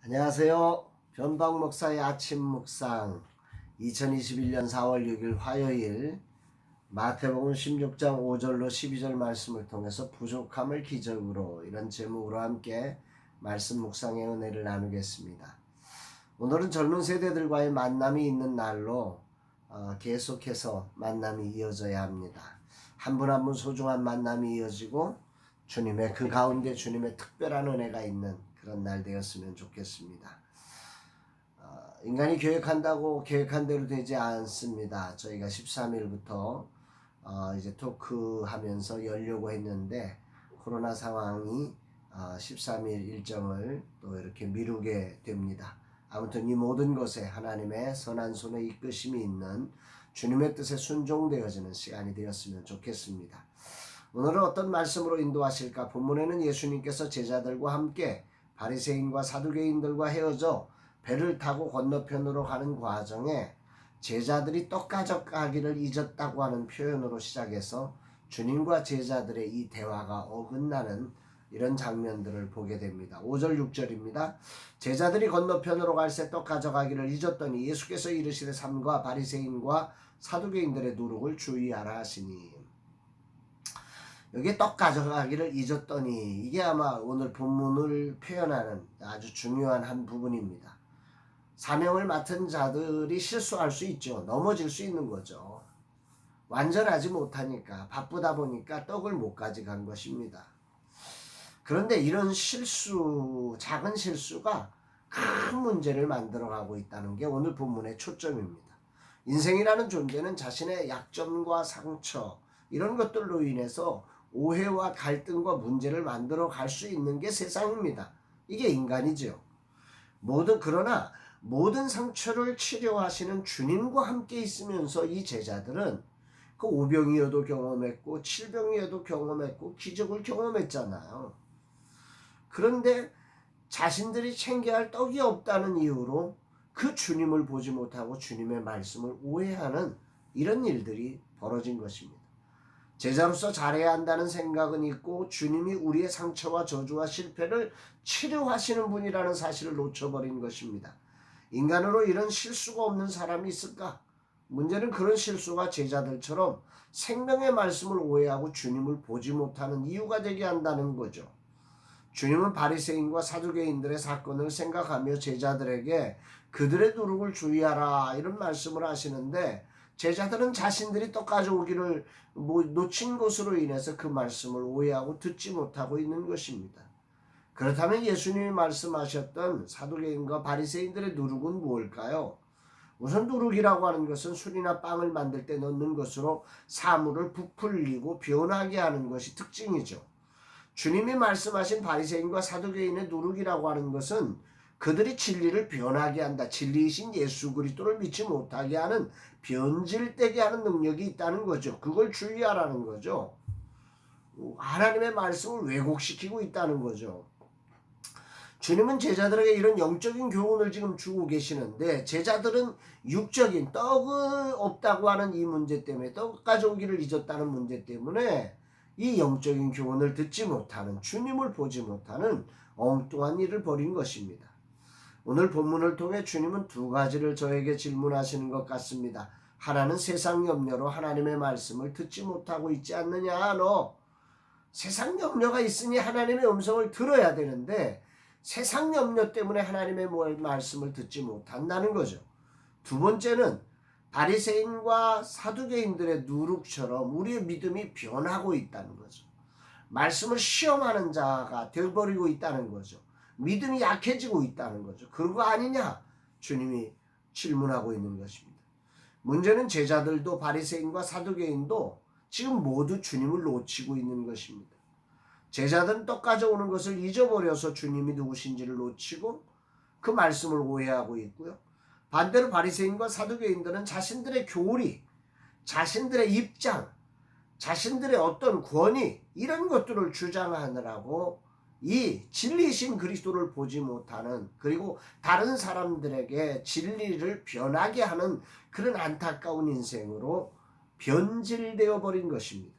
안녕하세요. 변방 목사의 아침 묵상 2021년 4월 6일 화요일 마태복음 16장 5절로 12절 말씀을 통해서 부족함을 기적으로 이런 제목으로 함께 말씀 묵상의 은혜를 나누겠습니다. 오늘은 젊은 세대들과의 만남이 있는 날로 계속해서 만남이 이어져야 합니다. 한 분 한 분 소중한 만남이 이어지고 주님의 그 가운데 주님의 특별한 은혜가 있는 그런 날 되었으면 좋겠습니다. 인간이 계획한다고 계획한 대로 되지 않습니다. 저희가 13일부터 이제 토크하면서 열려고 했는데 코로나 상황이 13일 일정을 또 이렇게 미루게 됩니다. 아무튼 이 모든 것에 하나님의 선한 손에 이끄심이 있는 주님의 뜻에 순종되어지는 시간이 되었으면 좋겠습니다. 오늘은 어떤 말씀으로 인도하실까? 본문에는 예수님께서 제자들과 함께 바리새인과 사두개인들과 헤어져 배를 타고 건너편으로 가는 과정에 제자들이 떡 가져가기를 잊었다고 하는 표현으로 시작해서 주님과 제자들의 이 대화가 어긋나는 이런 장면들을 보게 됩니다. 5절 6절입니다. 제자들이 건너편으로 갈새 떡 가져가기를 잊었더니 예수께서 이르시되 삼가 바리새인과 사두개인들의 누룩을 주의하라 하시니, 여기에 떡 가져가기를 잊었더니 이게 아마 오늘 본문을 표현하는 아주 중요한 한 부분입니다. 사명을 맡은 자들이 실수할 수 있죠. 넘어질 수 있는 거죠. 완전하지 못하니까 바쁘다 보니까 떡을 못 가져간 것입니다. 그런데 이런 실수, 작은 실수가 큰 문제를 만들어가고 있다는 게 오늘 본문의 초점입니다. 인생이라는 존재는 자신의 약점과 상처 이런 것들로 인해서 오해와 갈등과 문제를 만들어 갈 수 있는 게 세상입니다. 이게 인간이죠. 그러나 모든 상처를 치료하시는 주님과 함께 있으면서 이 제자들은 그 오병이어도 경험했고 칠병이어도 경험했고 기적을 경험했잖아요. 그런데 자신들이 챙겨야 할 떡이 없다는 이유로 그 주님을 보지 못하고 주님의 말씀을 오해하는 이런 일들이 벌어진 것입니다. 제자로서 잘해야 한다는 생각은 있고 주님이 우리의 상처와 저주와 실패를 치료하시는 분이라는 사실을 놓쳐버린 것입니다. 인간으로 이런 실수가 없는 사람이 있을까? 문제는 그런 실수가 제자들처럼 생명의 말씀을 오해하고 주님을 보지 못하는 이유가 되게 한다는 거죠. 주님은 바리새인과 사두개인들의 사건을 생각하며 제자들에게 그들의 누룩을 주의하라 이런 말씀을 하시는데, 제자들은 자신들이 떡 가져오기를 놓친 것으로 인해서 그 말씀을 오해하고 듣지 못하고 있는 것입니다. 그렇다면 예수님이 말씀하셨던 사두개인과 바리새인들의 누룩은 무엇일까요? 우선 누룩이라고 하는 것은 술이나 빵을 만들 때 넣는 것으로 사물을 부풀리고 변하게 하는 것이 특징이죠. 주님이 말씀하신 바리새인과 사두개인의 누룩이라고 하는 것은 그들이 진리를 변하게 한다. 진리이신 예수 그리스도를 믿지 못하게 하는, 변질되게 하는 능력이 있다는 거죠. 그걸 주의하라는 거죠. 하나님의 말씀을 왜곡시키고 있다는 거죠. 주님은 제자들에게 이런 영적인 교훈을 지금 주고 계시는데, 제자들은 육적인 떡을 없다고 하는 이 문제 때문에, 떡 가져오기를 잊었다는 문제 때문에 이 영적인 교훈을 듣지 못하는, 주님을 보지 못하는 엉뚱한 일을 벌인 것입니다. 오늘 본문을 통해 주님은 두 가지를 저에게 질문하시는 것 같습니다. 하나는 세상 염려로 하나님의 말씀을 듣지 못하고 있지 않느냐. 너 세상 염려가 있으니 하나님의 음성을 들어야 되는데 세상 염려 때문에 하나님의 말씀을 듣지 못한다는 거죠. 두 번째는 바리새인과 사두개인들의 누룩처럼 우리의 믿음이 변하고 있다는 거죠. 말씀을 시험하는 자가 되어버리고 있다는 거죠. 믿음이 약해지고 있다는 거죠. 그거 아니냐? 주님이 질문하고 있는 것입니다. 문제는 제자들도 바리새인과 사두개인도 지금 모두 주님을 놓치고 있는 것입니다. 제자들은 떡 가져오는 것을 잊어버려서 주님이 누구신지를 놓치고 그 말씀을 오해하고 있고요. 반대로 바리새인과 사두개인들은 자신들의 교리, 자신들의 입장, 자신들의 어떤 권위 이런 것들을 주장하느라고 이 진리이신 그리스도를 보지 못하는, 그리고 다른 사람들에게 진리를 변하게 하는 그런 안타까운 인생으로 변질되어 버린 것입니다.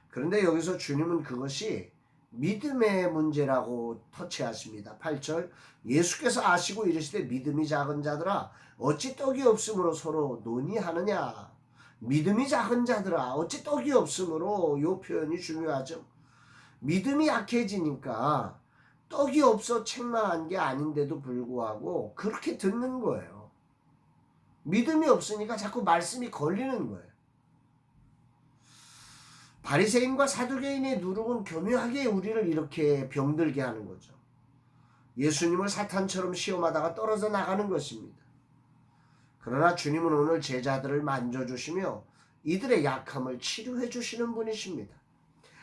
그런데 여기서 주님은 그것이 믿음의 문제라고 터치하십니다. 8절 예수께서 아시고 이르시되 믿음이 작은 자들아 어찌 떡이 없으므로 서로 논의하느냐. 믿음이 작은 자들아 어찌 떡이 없으므로, 요 표현이 중요하죠. 믿음이 약해지니까 떡이 없어 책망한 게 아닌데도 불구하고 그렇게 듣는 거예요. 믿음이 없으니까 자꾸 말씀이 걸리는 거예요. 바리새인과 사두개인의 누룩은 교묘하게 우리를 이렇게 병들게 하는 거죠. 예수님을 사탄처럼 시험하다가 떨어져 나가는 것입니다. 그러나 주님은 오늘 제자들을 만져주시며 이들의 약함을 치료해 주시는 분이십니다.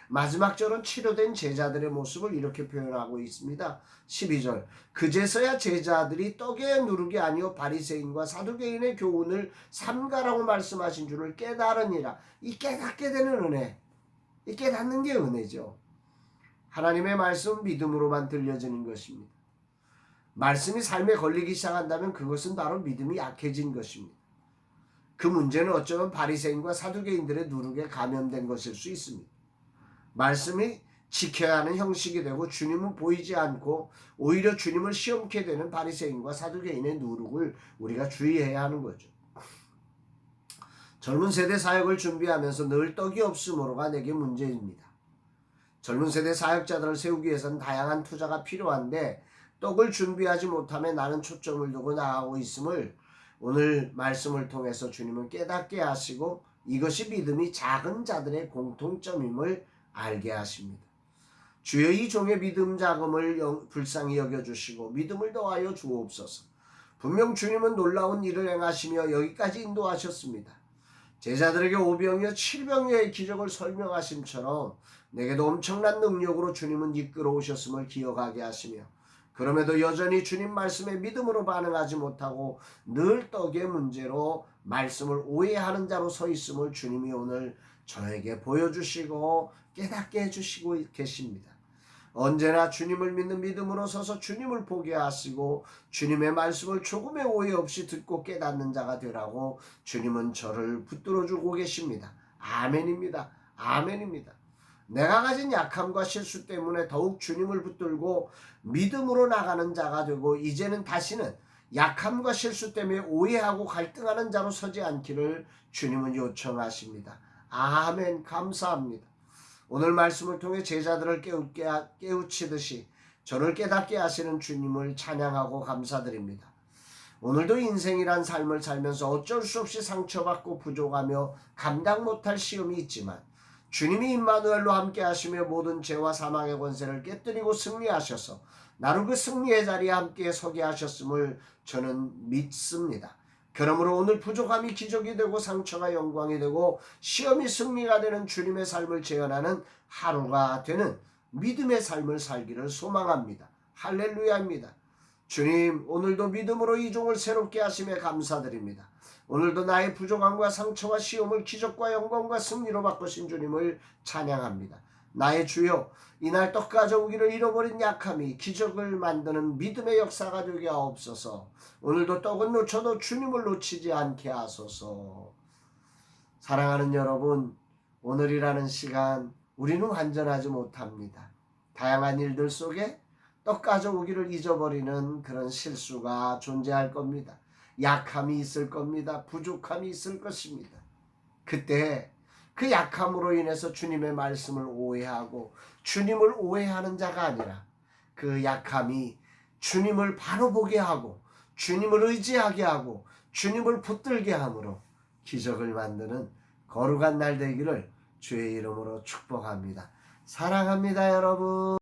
마지막 절은 치료된 제자들의 모습을 이렇게 표현하고 있습니다. 12절 그제서야 제자들이 떡의 누룩이 아니요 바리새인과 사두개인의 교훈을 삼가라고 말씀하신 줄을 깨달으니라. 이 깨닫게 되는 은혜, 이 깨닫는 게 은혜죠. 하나님의 말씀 믿음으로만 들려지는 것입니다. 말씀이 삶에 걸리기 시작한다면 그것은 바로 믿음이 약해진 것입니다. 그 문제는 어쩌면 바리새인과 사두개인들의 누룩에 감염된 것일 수 있습니다. 말씀이 지켜야 하는 형식이 되고 주님은 보이지 않고 오히려 주님을 시험케 되는 바리새인과 사두개인의 누룩을 우리가 주의해야 하는 거죠. 젊은 세대 사역을 준비하면서 늘 떡이 없으므로가 내게 문제입니다. 젊은 세대 사역자들을 세우기 위해서는 다양한 투자가 필요한데 떡을 준비하지 못하며 나는 초점을 두고 나아가고 있음을 오늘 말씀을 통해서 주님은 깨닫게 하시고 이것이 믿음이 작은 자들의 공통점임을 알게 하십니다. 주여 이 종의 믿음 작음을 불쌍히 여겨주시고 믿음을 더하여 주옵소서. 분명 주님은 놀라운 일을 행하시며 여기까지 인도하셨습니다. 제자들에게 5병이어 7병의 기적을 설명하심처럼 내게도 엄청난 능력으로 주님은 이끌어 오셨음을 기억하게 하시며 그럼에도 여전히 주님 말씀에 믿음으로 반응하지 못하고 늘 떡의 문제로 말씀을 오해하는 자로 서 있음을 주님이 오늘 저에게 보여주시고 깨닫게 해주시고 계십니다. 언제나 주님을 믿는 믿음으로 서서 주님을 보게 하시고 주님의 말씀을 조금의 오해 없이 듣고 깨닫는 자가 되라고 주님은 저를 붙들어주고 계십니다. 아멘입니다. 아멘입니다. 내가 가진 약함과 실수 때문에 더욱 주님을 붙들고 믿음으로 나가는 자가 되고 이제는 다시는 약함과 실수 때문에 오해하고 갈등하는 자로 서지 않기를 주님은 요청하십니다. 아멘. 감사합니다. 오늘 말씀을 통해 제자들을 깨우치듯이 저를 깨닫게 하시는 주님을 찬양하고 감사드립니다. 오늘도 인생이란 삶을 살면서 어쩔 수 없이 상처받고 부족하며 감당 못할 시험이 있지만 주님이 임마누엘로 함께 하시며 모든 죄와 사망의 권세를 깨뜨리고 승리하셔서 나를 그 승리의 자리에 함께 서게 하셨음을 저는 믿습니다. 그러므로 오늘 부족함이 기적이 되고 상처가 영광이 되고 시험이 승리가 되는 주님의 삶을 재현하는 하루가 되는 믿음의 삶을 살기를 소망합니다. 할렐루야입니다. 주님, 오늘도 믿음으로 이 종을 새롭게 하심에 감사드립니다. 오늘도 나의 부족함과 상처와 시험을 기적과 영광과 승리로 바꾸신 주님을 찬양합니다. 나의 주여, 이날 떡 가져오기를 잃어버린 약함이 기적을 만드는 믿음의 역사가 되게 하옵소서. 오늘도 떡은 놓쳐도 주님을 놓치지 않게 하소서. 사랑하는 여러분, 오늘이라는 시간 우리는 완전하지 못합니다. 다양한 일들 속에 떡 가져오기를 잊어버리는 그런 실수가 존재할 겁니다. 약함이 있을 겁니다. 부족함이 있을 것입니다. 그때 그 약함으로 인해서 주님의 말씀을 오해하고 주님을 오해하는 자가 아니라 그 약함이 주님을 바로 보게 하고 주님을 의지하게 하고 주님을 붙들게 함으로 기적을 만드는 거룩한 날 되기를 주의 이름으로 축복합니다. 사랑합니다, 여러분.